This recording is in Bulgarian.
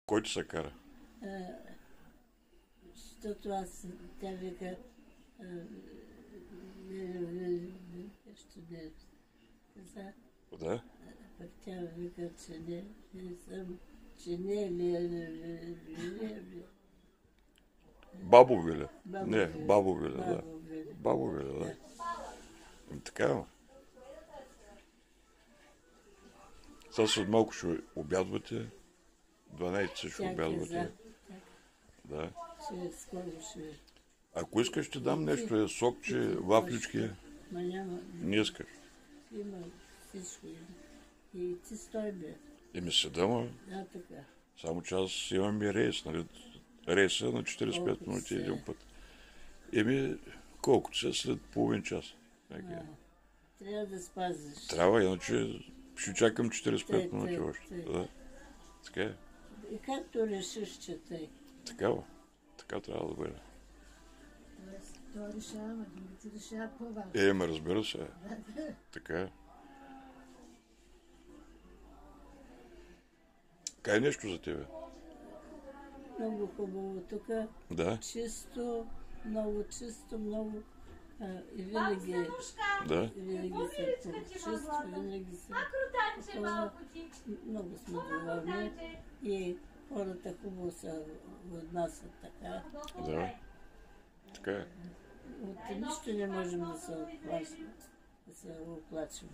Кой ти се кара? Защото тя вика, нещо не каза, Да? пък тя вика, че не съм, че не е Бабовиле. Не, Бабовиле. Бабовиле, да. Бабовиле. Бабовиле, да. Така. Сега след малко ще обядвате. 12 ще Тя обядвате. каза, Да. че скоро ще... Ако искаш, ще дам нещо. Сокче, вафлички. Ма няма. Не искаш. Има всичко. И ти стой бе. Еми седама. Да, така. Само че аз имам и рейс, нали? Рейса на 45 минути един път. Еми, колко се след половин час. Трябва да спазиш. Трябва, иначе ще чакам 45 минути още. Тъй. Да. Така е. И както решиш, че тъй. Такава. Така трябва да бъде. Това решава, другите решават по-важно. Ме разбира се. Така е. Кай нещо за тебе? Много хубаво тук. Да. Чисто, много и винаги, Да. винаги са чисто, винаги са такова. Много сме доволни и хората хубаво се отнасят така. Да. Така е. От нищо не можем да се оплачем.